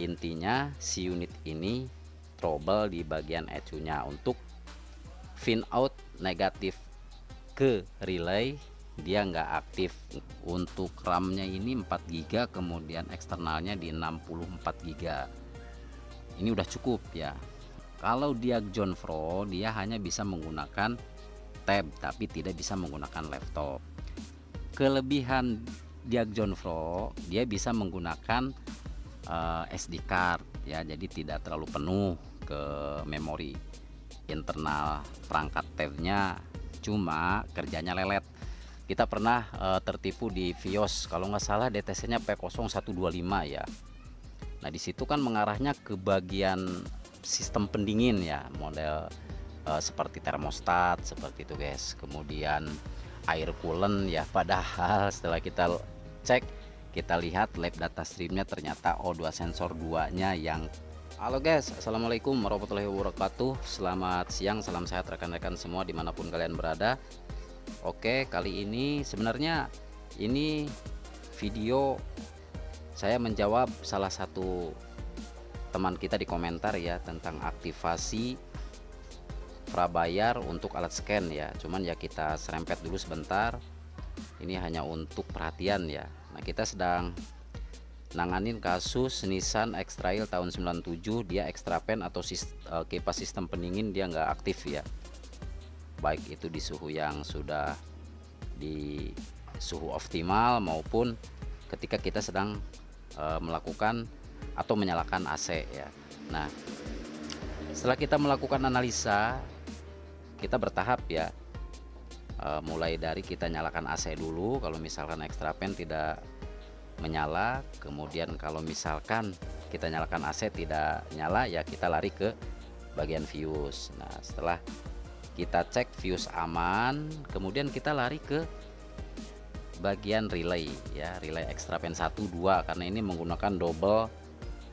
Intinya si unit ini trouble di bagian ECU-nya untuk pin out negatif ke relay, dia nggak aktif. Untuk RAM-nya ini 4 GB, kemudian eksternalnya di 64 GB. Ini udah cukup ya. Kalau dia John Pro, dia hanya bisa menggunakan tab tapi tidak bisa menggunakan laptop. Kelebihan Diag John Pro, dia bisa menggunakan SD card ya, jadi tidak terlalu penuh ke memori internal perangkat tabnya, cuma kerjanya lelet. Kita pernah tertipu di Vios, kalau nggak salah DTC nya P0125 ya. Nah disitu kan mengarahnya ke bagian sistem pendingin ya, model seperti termostat seperti itu guys, kemudian air coolant ya. Padahal setelah kita cek, kita lihat lab data streamnya ternyata O2 sensor 2 nya yang. Halo guys, assalamualaikum warahmatullahi wabarakatuh. Selamat siang, salam sehat rekan-rekan semua dimanapun kalian berada. Oke, kali ini sebenarnya ini video saya menjawab salah satu teman kita di komentar ya, tentang aktivasi prabayar untuk alat scan ya. Cuman ya kita serempet dulu sebentar, ini hanya untuk perhatian ya. Nah kita sedang nanganin kasus Nissan X-Trail tahun 97, dia extra fan atau kipas sistem pendingin dia nggak aktif ya, baik itu di suhu yang sudah di suhu optimal maupun ketika kita sedang melakukan atau menyalakan AC ya. Nah setelah kita melakukan analisa, kita bertahap ya, mulai dari kita nyalakan AC dulu kalau misalkan extra fan tidak menyala, kemudian kalau misalkan kita nyalakan AC tidak nyala ya kita lari ke bagian fuse. Nah setelah kita cek fuse aman, kemudian kita lari ke bagian relay ya, relay extra fan 1 2, karena ini menggunakan double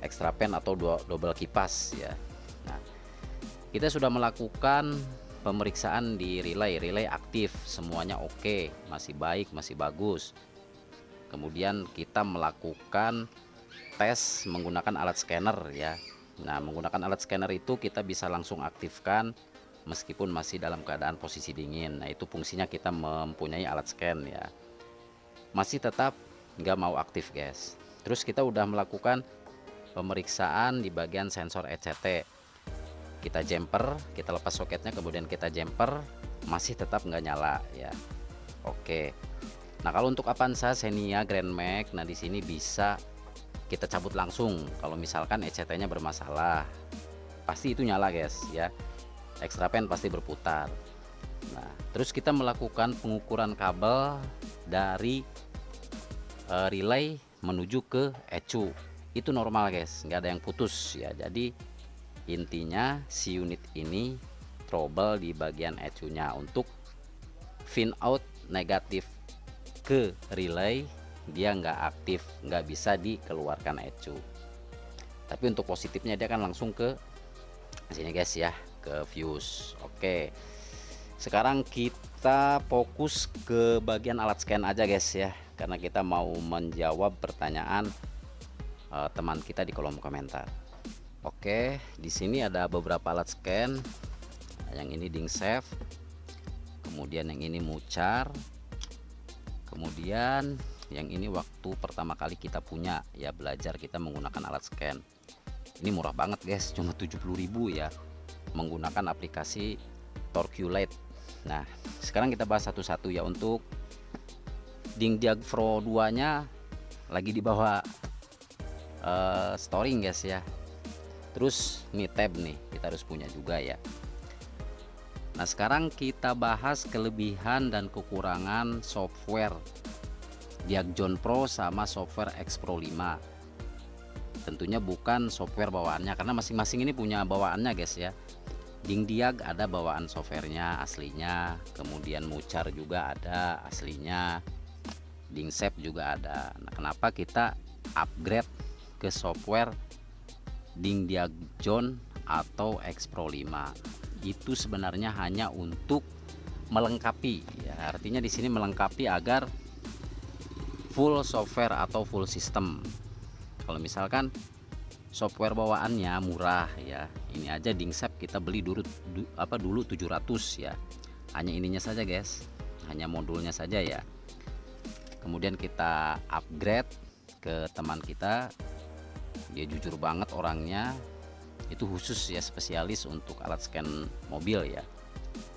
extra fan atau double kipas ya. Nah kita sudah melakukan pemeriksaan di relay aktif, semuanya oke, masih baik, masih bagus. Kemudian kita melakukan tes menggunakan alat scanner ya. Nah menggunakan alat scanner itu kita bisa langsung aktifkan meskipun masih dalam keadaan posisi dingin. Nah itu fungsinya kita mempunyai alat scan ya. Masih tetap nggak mau aktif guys. Terus kita udah melakukan pemeriksaan di bagian sensor ECT, kita jumper, kita lepas soketnya, kemudian kita jumper, masih tetap nggak nyala ya. Oke. Nah kalau untuk Avanza, Xenia, Grand Max, nah di sini bisa kita cabut langsung kalau misalkan ECT-nya bermasalah. Pasti itu nyala guys ya. Extra fan pasti berputar. Nah, terus kita melakukan pengukuran kabel dari relay menuju ke ECU. Itu normal guys, nggak ada yang putus ya. Jadi intinya si unit ini trouble di bagian ECU-nya untuk pin out negatif ke relay, dia nggak aktif, nggak bisa dikeluarkan ECU. Tapi untuk positifnya dia kan langsung ke sini guys ya, ke fuse. Oke, sekarang kita fokus ke bagian alat scan aja guys ya, karena kita mau menjawab pertanyaan teman kita di kolom komentar. Oke, di sini ada beberapa alat scan. Yang ini Dingsef, kemudian yang ini Mucar, kemudian yang ini waktu pertama kali kita punya ya, belajar kita menggunakan alat scan. Ini murah banget guys, cuma 70.000 ya, menggunakan aplikasi Torculate. Nah sekarang kita bahas satu-satu ya. Untuk Diag Pro 2 nya lagi dibawa storing guys ya. Terus ini tab nih kita harus punya juga ya. Nah sekarang kita bahas kelebihan dan kekurangan software Diag John Pro sama software X Pro 5. Tentunya bukan software bawaannya, karena masing-masing ini punya bawaannya guys ya. Diag ada bawaan softwarenya aslinya, kemudian Mucar juga ada aslinya, Dingsep juga ada. Nah kenapa kita upgrade ke software Diag John atau X Pro 5? Itu sebenarnya hanya untuk melengkapi ya, artinya di sini melengkapi agar full software atau full system. Kalau misalkan software bawaannya murah ya. Ini aja Dingsep kita beli dulu 700 ya. Hanya ininya saja guys, hanya modulnya saja ya. Kemudian kita upgrade ke teman kita, dia jujur banget orangnya, itu khusus ya, spesialis untuk alat scan mobil ya,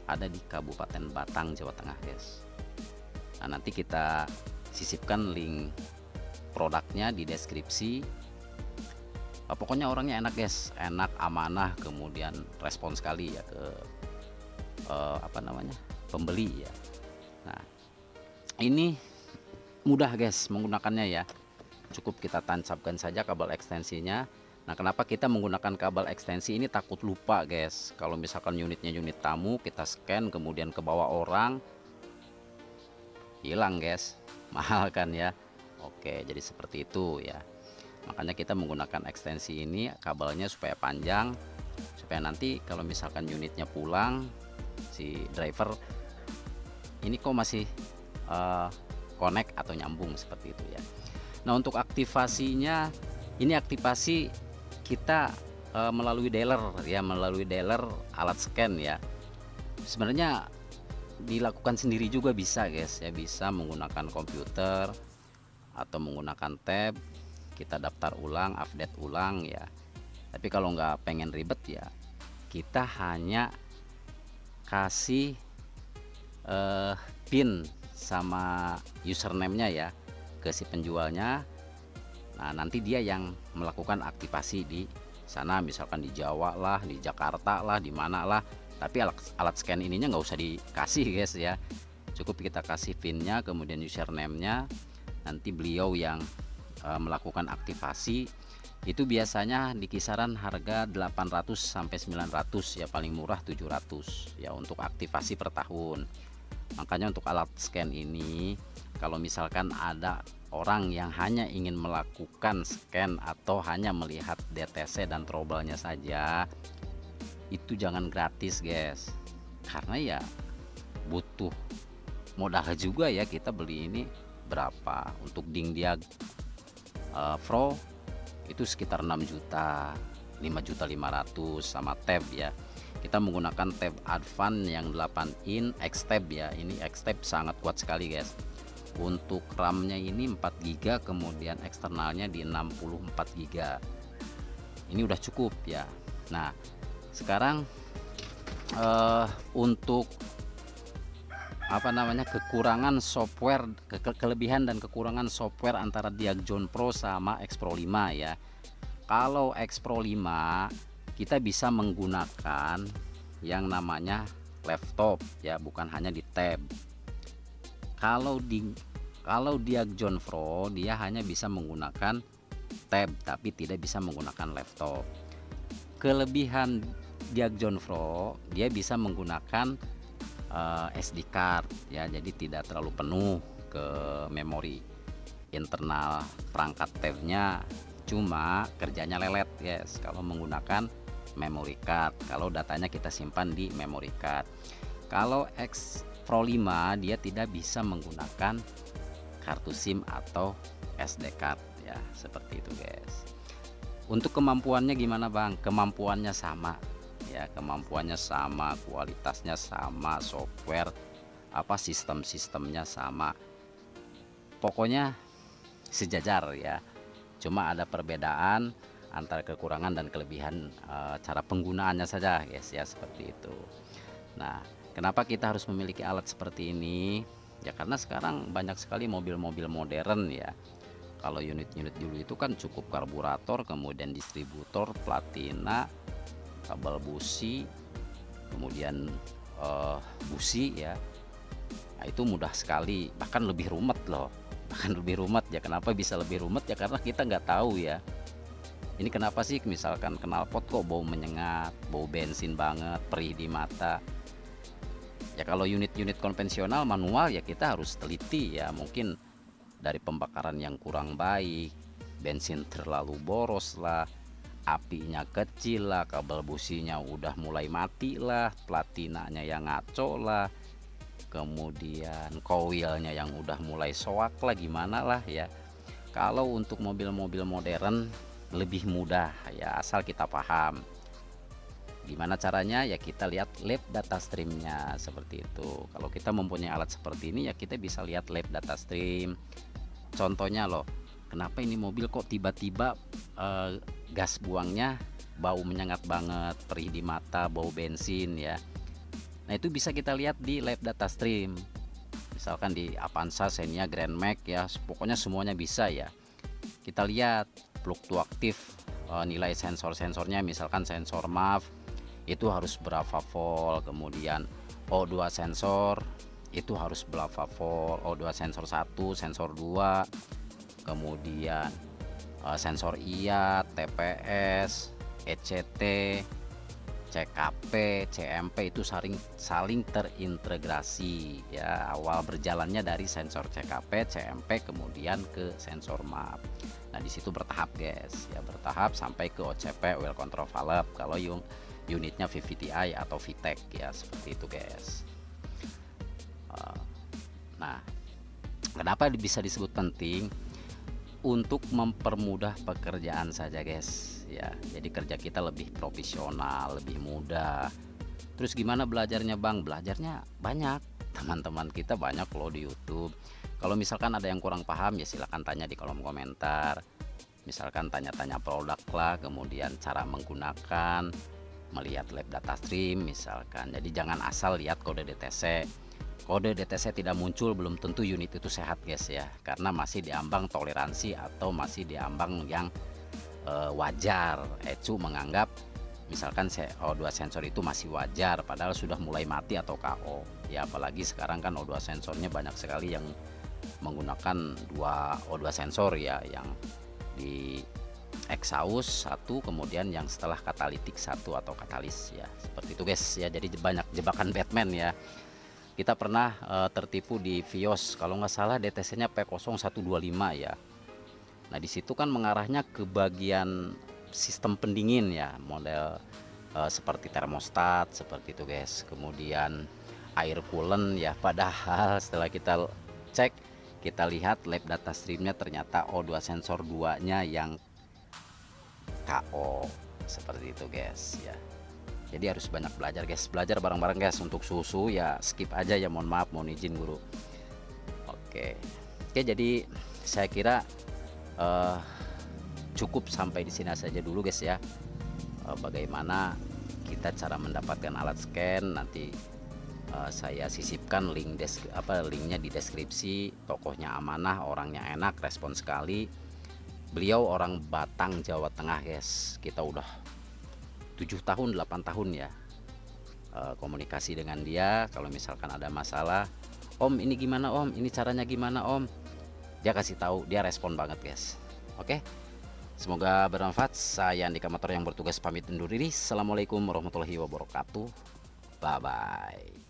ada di Kabupaten Batang, Jawa Tengah guys. Nah, nanti kita sisipkan link produknya di deskripsi. Pokoknya orangnya enak guys, enak, amanah, kemudian respon sekali ya ke pembeli ya. Nah, ini mudah guys menggunakannya ya, cukup kita tancapkan saja kabel ekstensinya. Nah, kenapa kita menggunakan kabel ekstensi ini? Takut lupa guys, kalau misalkan unitnya unit tamu, kita scan kemudian ke bawah orang, hilang guys, mahal kan ya. Oke, jadi seperti itu ya, makanya kita menggunakan ekstensi ini, kabelnya supaya panjang, supaya nanti kalau misalkan unitnya pulang, si driver ini kok masih connect atau nyambung seperti itu ya. Nah, untuk aktivasinya, ini aktivasi kita melalui dealer ya, melalui dealer alat scan ya. Sebenarnya dilakukan sendiri juga bisa guys ya, bisa menggunakan komputer atau menggunakan tab, kita daftar ulang, update ulang ya. Tapi kalau nggak pengen ribet ya, kita hanya kasih pin sama username-nya ya ke si penjualnya. Nah, nanti dia yang melakukan aktivasi di sana, misalkan di Jawa lah, di Jakarta lah, di mana lah. Tapi alat scan ininya nggak usah dikasih guys ya, cukup kita kasih pinnya kemudian username-nya, nanti beliau yang melakukan aktivasi. Itu biasanya di kisaran harga 800 sampai 900 ya, paling murah 700 ya untuk aktivasi per tahun. Makanya untuk alat scan ini, kalau misalkan ada orang yang hanya ingin melakukan scan atau hanya melihat DTC dan trouble-nya saja, itu jangan gratis guys, karena ya butuh modal juga ya. Kita beli ini berapa untuk Dingdiag Pro itu sekitar 6 juta, 5.500.000 sama tab ya. Kita menggunakan tab Advan yang 8 in X tab ya. Ini X tab sangat kuat sekali guys. Untuk RAM-nya ini 4 GB, kemudian eksternalnya di 64 GB. Ini udah cukup ya. Nah, sekarang untuk kekurangan software, kelebihan dan kekurangan software antara Diag Zone Pro sama X Pro 5 ya. Kalau X Pro 5 kita bisa menggunakan yang namanya laptop ya, bukan hanya di tab. Kalau Diag Zone Pro dia hanya bisa menggunakan tab tapi tidak bisa menggunakan laptop. Kelebihan Diag Zone Pro, dia bisa menggunakan SD card ya, jadi tidak terlalu penuh ke memori internal perangkat tabnya, cuma kerjanya lelet guys kalau menggunakan memory card, kalau datanya kita simpan di memory card. Kalau X Pro 5 dia tidak bisa menggunakan kartu SIM atau SD card ya, seperti itu guys. Untuk kemampuannya gimana bang? Kemampuannya sama ya, kemampuannya sama, kualitasnya sama, software sistem-sistemnya sama, pokoknya sejajar ya. Cuma ada perbedaan antara kekurangan dan kelebihan cara penggunaannya saja guys ya, seperti itu. Nah, kenapa kita harus memiliki alat seperti ini ya? Karena sekarang banyak sekali mobil-mobil modern ya. Kalau unit-unit dulu itu kan cukup karburator, kemudian distributor, platina, kabel busi, kemudian busi ya. Nah, itu mudah sekali, bahkan lebih rumet loh, bahkan lebih rumet ya. Kenapa bisa lebih rumet ya? Karena kita nggak tahu ya, ini kenapa sih misalkan knalpot kok bau menyengat, bau bensin banget, perih di mata ya. Kalau unit-unit konvensional manual ya kita harus teliti ya, mungkin dari pembakaran yang kurang baik, bensin terlalu boros lah, apinya kecil lah, kabel businya udah mulai mati lah, platinanya yang ngaco lah, kemudian koilnya yang udah mulai soak lah, gimana lah ya. Kalau untuk mobil-mobil modern lebih mudah ya, asal kita paham. Gimana caranya? Ya kita lihat lab data streamnya seperti itu. Kalau kita mempunyai alat seperti ini ya kita bisa lihat lab data stream. Contohnya loh, kenapa ini mobil kok tiba-tiba gas buangnya bau menyengat banget, perih di mata, bau bensin ya. Nah itu bisa kita lihat di lab data stream. Misalkan di Avanza, Xenia, Grand Max ya, pokoknya semuanya bisa ya. Kita lihat fluktuatif nilai sensor-sensornya, misalkan sensor MAF itu harus berapa volt, kemudian O2 sensor itu harus berapa volt, O2 sensor 1, sensor 2, kemudian sensor IAT, TPS, ECT, CKP, CMP itu saling terintegrasi ya. Awal berjalannya dari sensor CKP, CMP kemudian ke sensor MAP. Nah di situ bertahap guys ya, bertahap sampai ke OCP, oil control valve kalau unitnya VVTi atau VTEC ya, seperti itu guys. Nah kenapa bisa disebut penting? Untuk mempermudah pekerjaan saja guys ya, jadi kerja kita lebih profesional, lebih mudah. Terus gimana belajarnya bang? Belajarnya banyak, teman-teman kita banyak loh di YouTube. Kalau misalkan ada yang kurang paham ya silahkan tanya di kolom komentar, misalkan tanya-tanya produk lah, kemudian cara menggunakan, melihat lab data stream misalkan. Jadi jangan asal lihat kode DTC. Kode DTC tidak muncul belum tentu unit itu sehat guys ya, karena masih diambang toleransi atau masih diambang yang wajar. ECU menganggap misalkan O2 sensor itu masih wajar padahal sudah mulai mati atau KO ya, apalagi sekarang kan O2 sensornya banyak sekali yang menggunakan dua O2 sensor ya, yang di exhaust satu, kemudian yang setelah katalitik satu atau katalis ya, seperti itu guys ya. Jadi banyak jebakan Batman ya. Kita pernah tertipu di Vios, kalau nggak salah DTC-nya P0125 ya. Nah di situ kan mengarahnya ke bagian sistem pendingin ya, model seperti termostat seperti itu guys. Kemudian air coolant ya, padahal setelah kita cek, kita lihat lab data streamnya ternyata O2 sensor 2-nya yang KO seperti itu guys ya. Jadi harus banyak belajar guys, belajar bareng-bareng guys. Untuk susu ya skip aja ya, mohon maaf, mohon izin guru. Oke, jadi saya kira cukup sampai di sini saja dulu guys ya. Bagaimana kita cara mendapatkan alat scan, nanti saya sisipkan linknya di deskripsi. Tokohnya amanah, orangnya enak, respon sekali. Beliau orang Batang, Jawa Tengah guys. Kita udah 7 tahun 8 tahun ya komunikasi dengan dia. Kalau misalkan ada masalah, om ini gimana om, ini caranya gimana om, dia kasih tahu, dia respon banget guys. Oke, semoga bermanfaat. Saya Andika Motor yang bertugas pamit undur diri. Assalamualaikum warahmatullahi wabarakatuh. Bye bye.